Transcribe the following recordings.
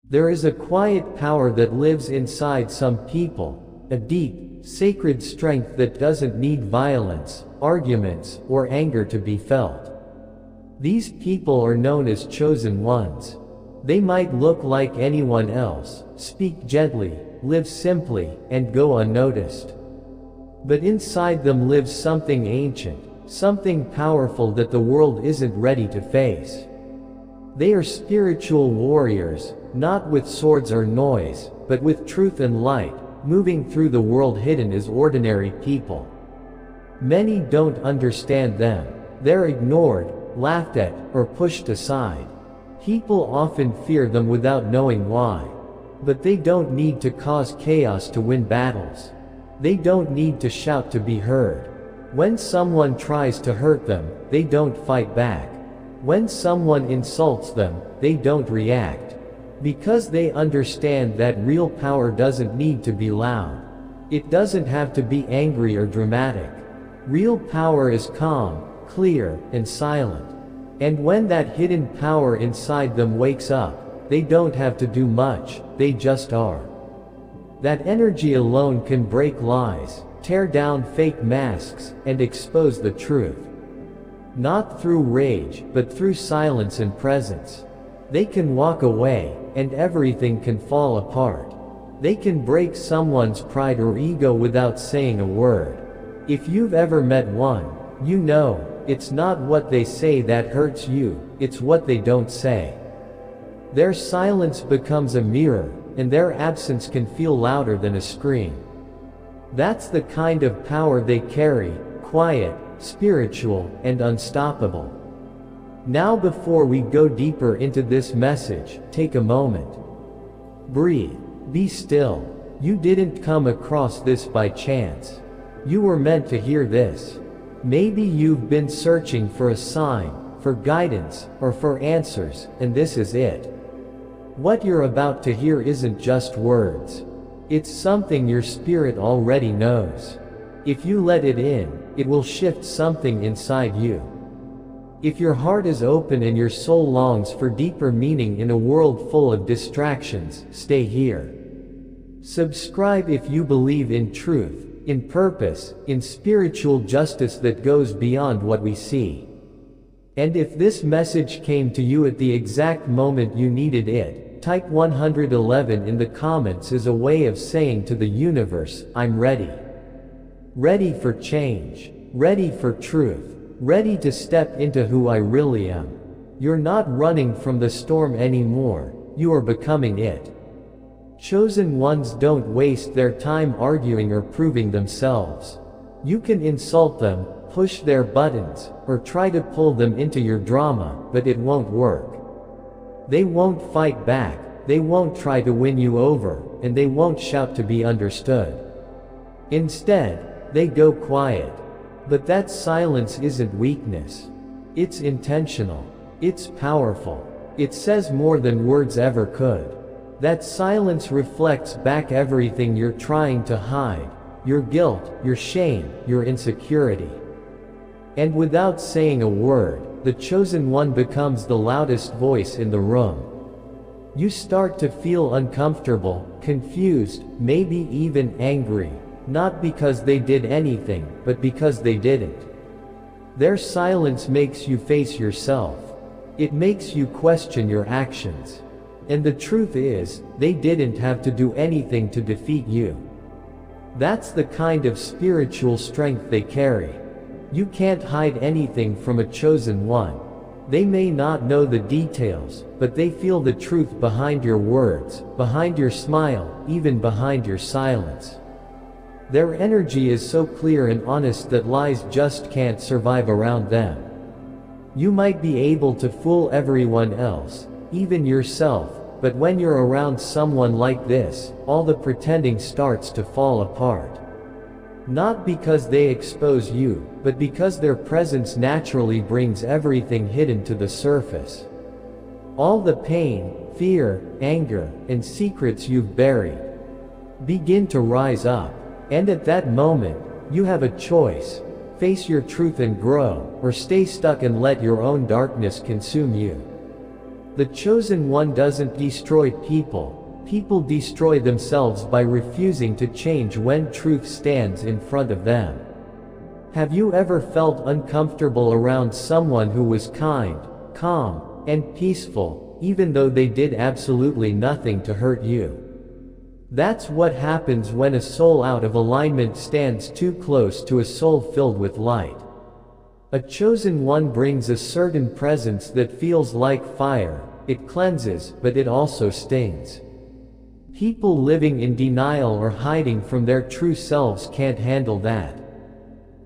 There is a quiet power that lives inside some people, a deep, sacred strength that doesn't need violence, arguments, or anger to be felt. These people are known as chosen ones. They might look like anyone else, speak gently, live simply, and go unnoticed. But inside them lives something ancient, something powerful that the world isn't ready to face. They are spiritual warriors, not with swords or noise, but with truth and light, moving through the world hidden as ordinary people. Many don't understand them. They're ignored, laughed at, or pushed aside. People often fear them without knowing why. But they don't need to cause chaos to win battles. They don't need to shout to be heard. When someone tries to hurt them, they don't fight back. When someone insults them, they don't react. Because they understand that real power doesn't need to be loud. It doesn't have to be angry or dramatic. Real power is calm, clear, and silent. And when that hidden power inside them wakes up, they don't have to do much, they just are. That energy alone can break lies, tear down fake masks, and expose the truth. Not through rage, but through silence and presence. They can walk away, and everything can fall apart. They can break someone's pride or ego without saying a word. If you've ever met one, you know, it's not what they say that hurts you, it's what they don't say. Their silence becomes a mirror, and their absence can feel louder than a scream. That's the kind of power they carry, quiet, spiritual, and unstoppable. Now before we go deeper into this message, take a moment. Breathe. Be still. You didn't come across this by chance. You were meant to hear this. Maybe you've been searching for a sign, for guidance, or for answers, and this is it. What you're about to hear isn't just words. It's something your spirit already knows. If you let it in, it will shift something inside you. If your heart is open and your soul longs for deeper meaning in a world full of distractions, stay here. Subscribe if you believe in truth, in purpose, in spiritual justice that goes beyond what we see. And if this message came to you at the exact moment you needed it, type 111 in the comments as a way of saying to the universe, I'm ready. Ready for change. Ready for truth. Ready to step into who I really am. You're not running from the storm anymore, you are becoming it. Chosen ones don't waste their time arguing or proving themselves. You can insult them, push their buttons, or try to pull them into your drama, but it won't work. They won't fight back, they won't try to win you over, and they won't shout to be understood. Instead, they go quiet. But that silence isn't weakness. It's intentional. It's powerful. It says more than words ever could. That silence reflects back everything you're trying to hide, your guilt, your shame, your insecurity. And without saying a word, the chosen one becomes the loudest voice in the room. You start to feel uncomfortable, confused, maybe even angry. Not because they did anything, but because they didn't. Their silence makes you face yourself. It makes you question your actions. And the truth is, they didn't have to do anything to defeat you. That's the kind of spiritual strength they carry. You can't hide anything from a chosen one. They may not know the details, but they feel the truth behind your words, behind your smile, even behind your silence. Their energy is so clear and honest that lies just can't survive around them. You might be able to fool everyone else, even yourself, but when you're around someone like this, all the pretending starts to fall apart. Not because they expose you, but because their presence naturally brings everything hidden to the surface. All the pain, fear, anger, and secrets you've buried begin to rise up. And at that moment, you have a choice. Face your truth and grow, or stay stuck and let your own darkness consume you. The chosen one doesn't destroy people, people destroy themselves by refusing to change when truth stands in front of them. Have you ever felt uncomfortable around someone who was kind, calm, and peaceful, even though they did absolutely nothing to hurt you? That's what happens when a soul out of alignment stands too close to a soul filled with light. A chosen one brings a certain presence that feels like fire. It cleanses, but it also stings. People living in denial or hiding from their true selves can't handle that.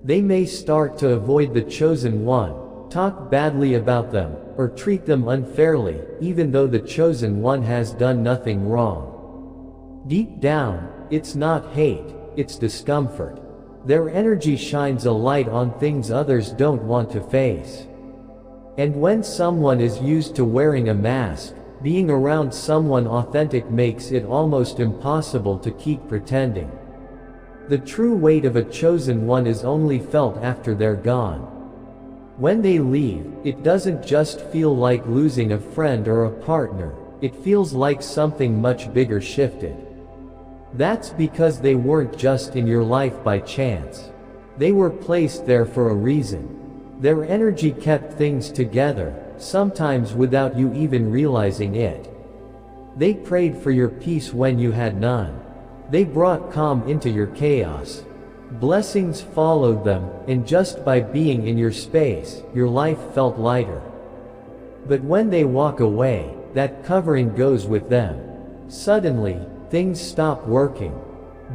They may start to avoid the chosen one, talk badly about them, or treat them unfairly, even though the chosen one has done nothing wrong. Deep down, it's not hate, it's discomfort. Their energy shines a light on things others don't want to face. And when someone is used to wearing a mask, being around someone authentic makes it almost impossible to keep pretending. The true weight of a chosen one is only felt after they're gone. When they leave, it doesn't just feel like losing a friend or a partner, it feels like something much bigger shifted. That's because they weren't just in your life by chance. They were placed there for a reason. Their energy kept things together, sometimes without you even realizing it. They prayed for your peace when you had none. They brought calm into your chaos. Blessings followed them, and just by being in your space, your life felt lighter. But when they walk away, that covering goes with them. Suddenly, things stop working.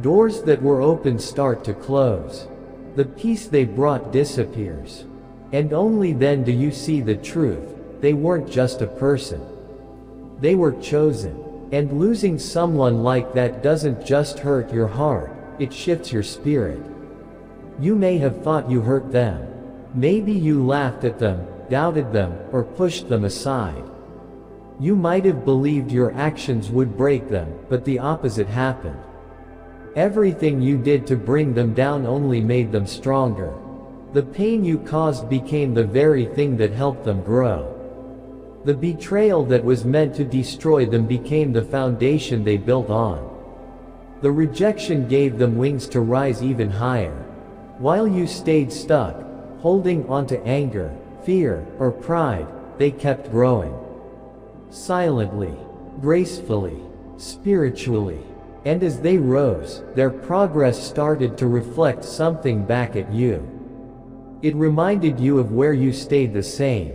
Doors that were open start to close. The peace they brought disappears. And only then do you see the truth. They weren't just a person. They were chosen. And losing someone like that doesn't just hurt your heart, it shifts your spirit. You may have thought you hurt them. Maybe you laughed at them, doubted them, or pushed them aside. You might have believed your actions would break them, but the opposite happened. Everything you did to bring them down only made them stronger. The pain you caused became the very thing that helped them grow. The betrayal that was meant to destroy them became the foundation they built on. The rejection gave them wings to rise even higher. While you stayed stuck, holding onto anger, fear, or pride, they kept growing. Silently, gracefully, spiritually. And as they rose, their progress started to reflect something back at you. It reminded you of where you stayed the same.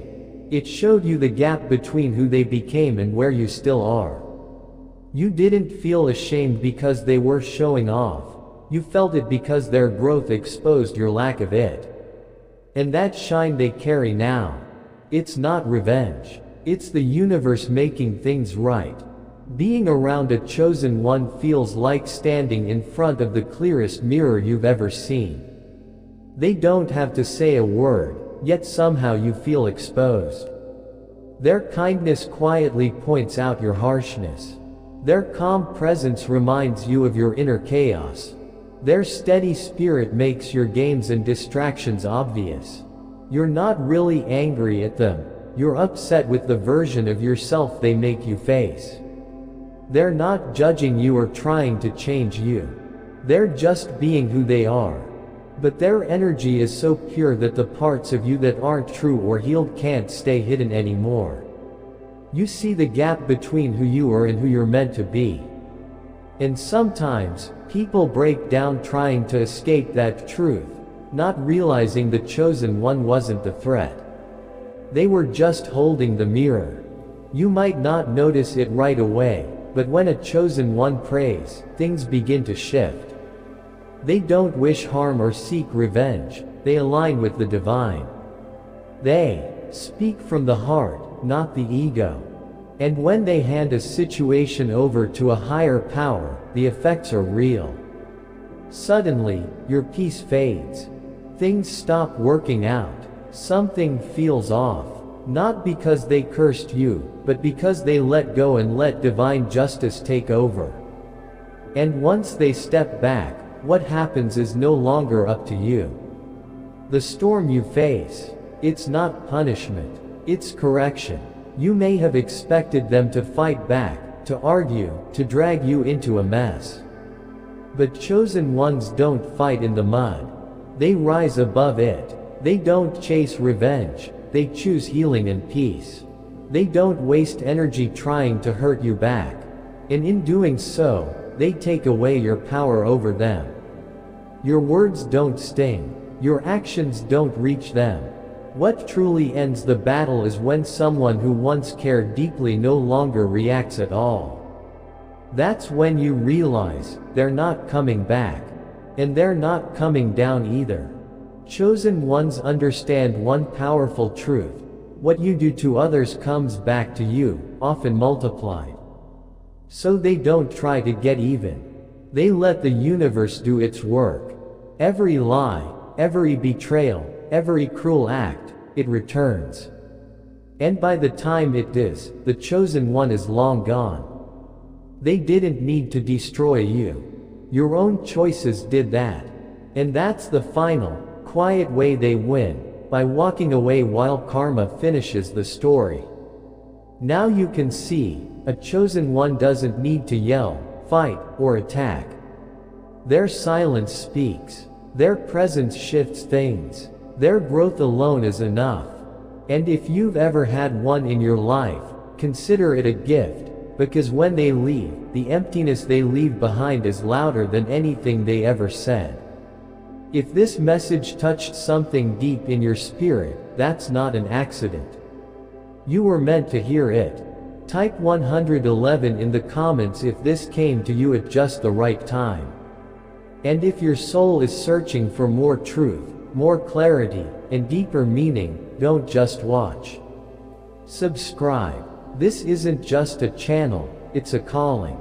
It showed you the gap between who they became and where you still are. You didn't feel ashamed because they were showing off. You felt it because their growth exposed your lack of it. And that shine they carry now. It's not revenge. It's the universe making things right. Being around a chosen one feels like standing in front of the clearest mirror you've ever seen. They don't have to say a word, yet somehow you feel exposed. Their kindness quietly points out your harshness. Their calm presence reminds you of your inner chaos. Their steady spirit makes your games and distractions obvious. You're not really angry at them. You're upset with the version of yourself they make you face. They're not judging you or trying to change you. They're just being who they are. But their energy is so pure that the parts of you that aren't true or healed can't stay hidden anymore. You see the gap between who you are and who you're meant to be. And sometimes, people break down trying to escape that truth, not realizing the chosen one wasn't the threat. They were just holding the mirror. You might not notice it right away, but when a chosen one prays, things begin to shift. They don't wish harm or seek revenge, they align with the divine. They speak from the heart, not the ego. And when they hand a situation over to a higher power, the effects are real. Suddenly, your peace fades. Things stop working out. Something feels off. Not because they cursed you, but because they let go and let divine justice take over. And once they step back, what happens is no longer up to you. The storm you face, it's not punishment, it's correction. You may have expected them to fight back, to argue, to drag you into a mess. But chosen ones don't fight in the mud. They rise above it. They don't chase revenge, they choose healing and peace. They don't waste energy trying to hurt you back. And in doing so, they take away your power over them. Your words don't sting. Your actions don't reach them. What truly ends the battle is when someone who once cared deeply no longer reacts at all. That's when you realize, they're not coming back. And they're not coming down either. Chosen ones understand one powerful truth. What you do to others comes back to you, often multiplied. So they don't try to get even. They let the universe do its work. Every lie, every betrayal, every cruel act, it returns. And by the time it does, the chosen one is long gone. They didn't need to destroy you. Your own choices did that. And that's the final, quiet way they win, by walking away while karma finishes the story. Now you can see, a chosen one doesn't need to yell, fight, or attack. Their silence speaks. Their presence shifts things. Their growth alone is enough. And if you've ever had one in your life, consider it a gift, because when they leave, the emptiness they leave behind is louder than anything they ever said. If this message touched something deep in your spirit, that's not an accident. You were meant to hear it. Type 111 in the comments if this came to you at just the right time. And if your soul is searching for more truth, more clarity, and deeper meaning, don't just watch. Subscribe. This isn't just a channel, it's a calling.